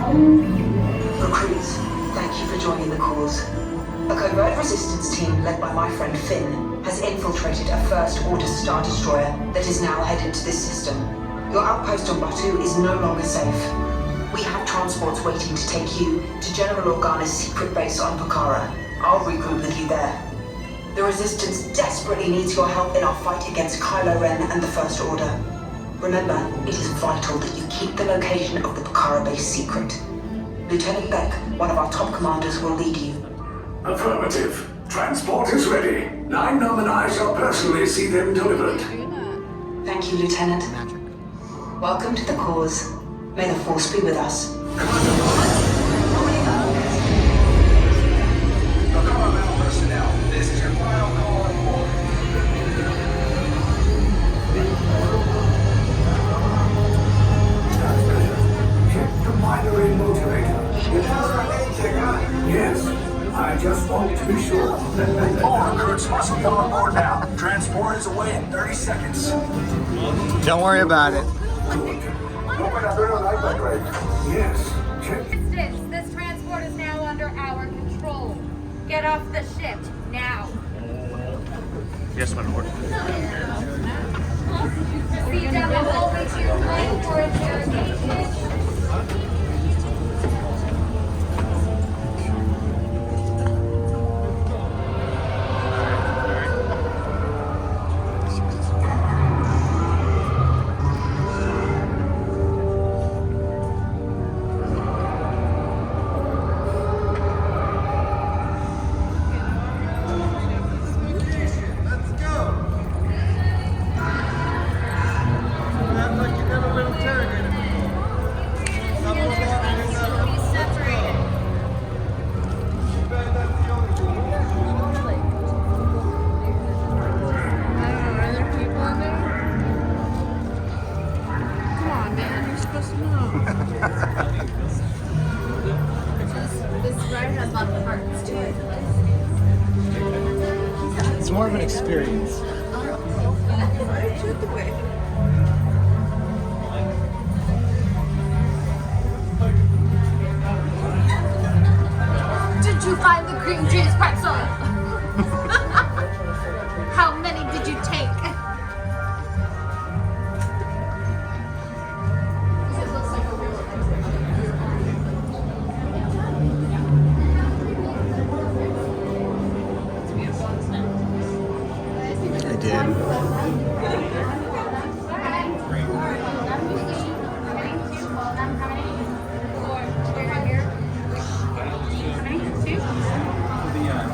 Recruits, thank you for joining the cause. A covert resistance team led by my friend Finn has infiltrated a First Order Star Destroyer that is now headed to this system. Your outpost on Batu is no longer safe. We have transports waiting to take you to General Organa's secret base on Pokhara. I'll regroup with you there. The Resistance desperately needs your help in our fight against Kylo Ren and the First Order. Remember, it is vital that you keep the location of the Pokhara base secret. Lieutenant Beck, one of our top commanders, will lead you. Affirmative. Transport is ready. 9 Nomini shall personally see them delivered. Thank you, Lieutenant. Welcome to the cause. May the Force be with us. Governmental personnel, this is your final call on board. Check the binary motivator. Yes, I just want to be sure. All recruits must be on board now. Transport is away in 30 seconds. Don't worry about it. Yes, check. This transport is now under our control. Get off the ship now. Yes, my lord. Proceed down the hallway to your plane for interrogation. It's more of an experience. Did you find the cream cheese pretzel? How many did you take? I did.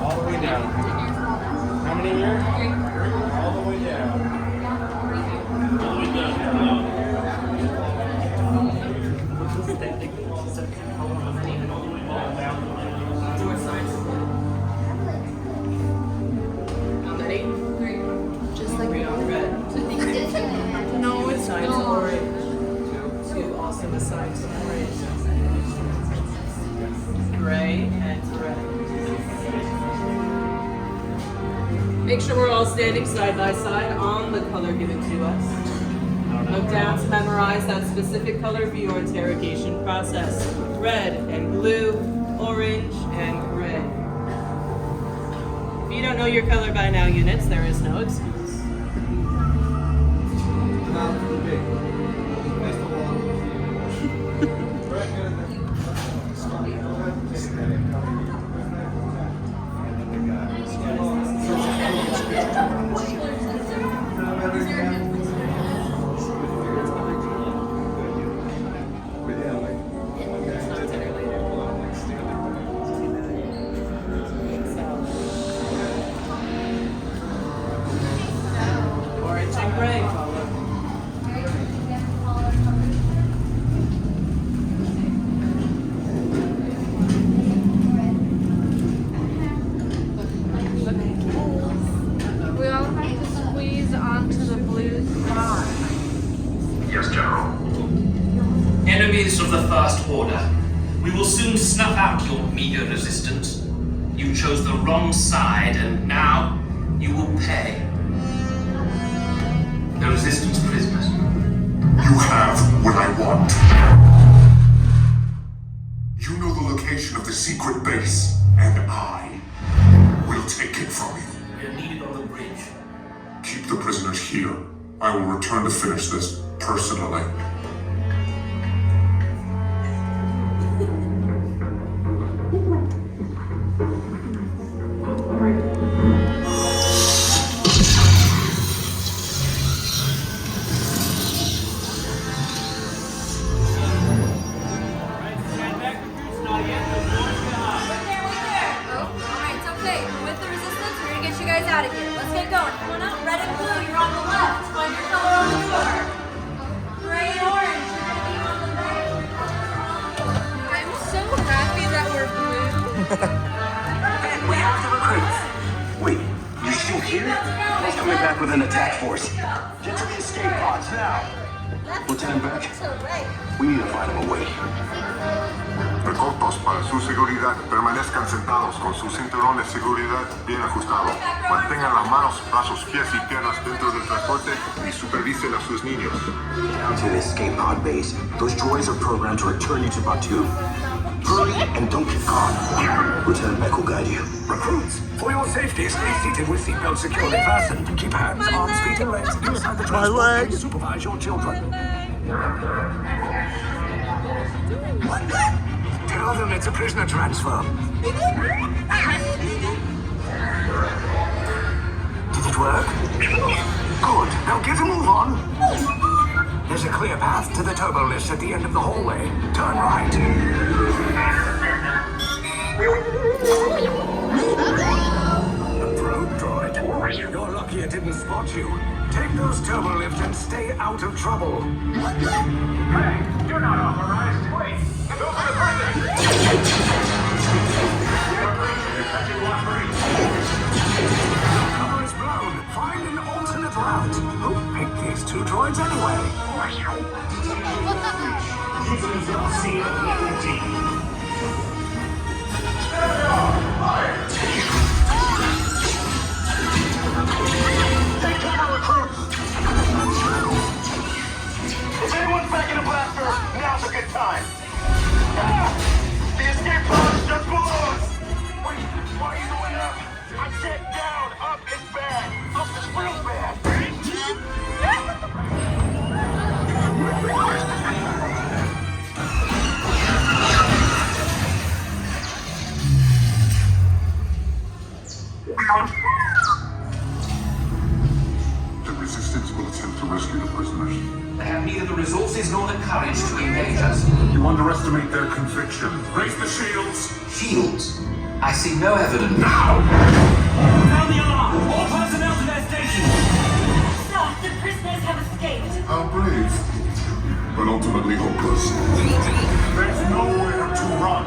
All the way down. How many years? All the way down. All the way down. Just like No, it's not. Two awesome assigns to gray. Gray and red. Make sure we're all standing side by side on the color given to us. Note down to memorize that specific color for your interrogation process. Red and blue, orange and gray. If you don't know your color by now, units, there is no excuse. Orange and gray color. we all have to squeeze onto the blue star. Yes, General. Enemies of the First Order, we will soon snuff out your meager resistance. You chose the wrong side, and now you will pay. The Resistance prisoners. You have what I want. the secret base, and I will take it from you. We are needed on the bridge. Keep the prisoners here. I will return to finish this personally. We have the recruits. Wait, you're still here? He's coming back with an attack force. Get to the escape pods now. Lieutenant Beck, we need to find him a way. Recaudos para su seguridad, permanezcan sentados con su cinturón de seguridad bien ajustado. Mantengan las manos, brazos, pies y piernas dentro del transporte y supervisen a sus niños. Down to the escape pod base. Those droids are programmed to return you to Batu. Hurry and don't get caught. Lieutenant Beck will guide you. Recruits, for your safety, stay seated with seatbelts securely fastened. Keep hands, arms, feet, and legs inside the transport and supervise your children. Tell them it's a prisoner transfer. Did it work? Good. Now get a move on. There's a clear path to the turbo lift at the end of the hallway. Turn right. A probe droid. You're lucky it didn't spot you. Take those turbo lifts and stay out of trouble. Hey, you're not authorized. Wait, those are the prisoners. Cover is blown. Find an alternate route. Who picked these two droids anyway? This is a scene of liberty. Take cover, recruits! If anyone's back in a blaster, now's a good time. The escape pod's just below us! Wait, why are you going up? I said down, up is bad. Up is real bad. The Resistance will attempt to rescue the prisoners. They have neither the resources nor the courage to engage us. You underestimate their conviction. Raise the shields! Shields? I see no evidence. Now! Sound the alarm! All personnel to their stations! Sir, the prisoners have escaped. How brave, but ultimately hopeless. There's nowhere to run.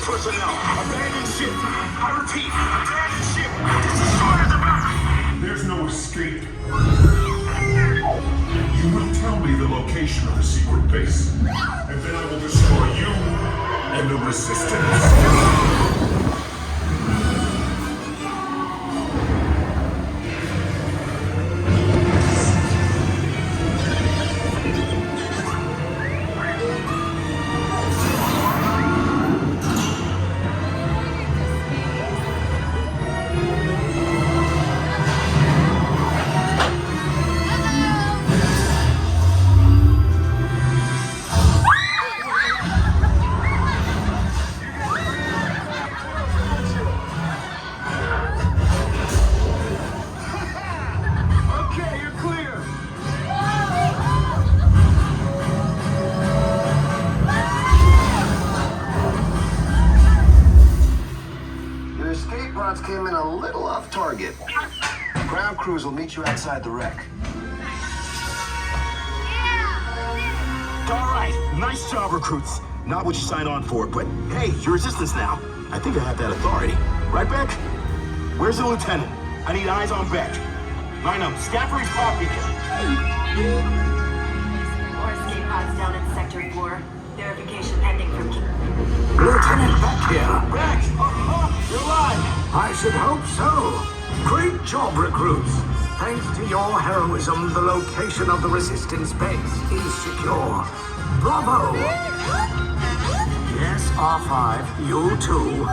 Personnel, abandon ship. I repeat, abandon ship. This destroyer's about. There's no escape. You will tell me the location of the secret base, and then I will destroy you and the Resistance. crews will meet you outside the wreck. All right, nice job, recruits. Not what you signed on for, but hey, you're resistance now. I think I have that authority. Right, Beck? Where's the lieutenant? I need eyes on Beck. Line up, Scaffold's pop beacon. More escape pods down in Sector 4. Verification pending from Lieutenant Beck here. Beck! You're alive! I should hope so. Great job, recruits. Thanks to your heroism, the location of the resistance base is secure. Bravo! Yes, R5, you too.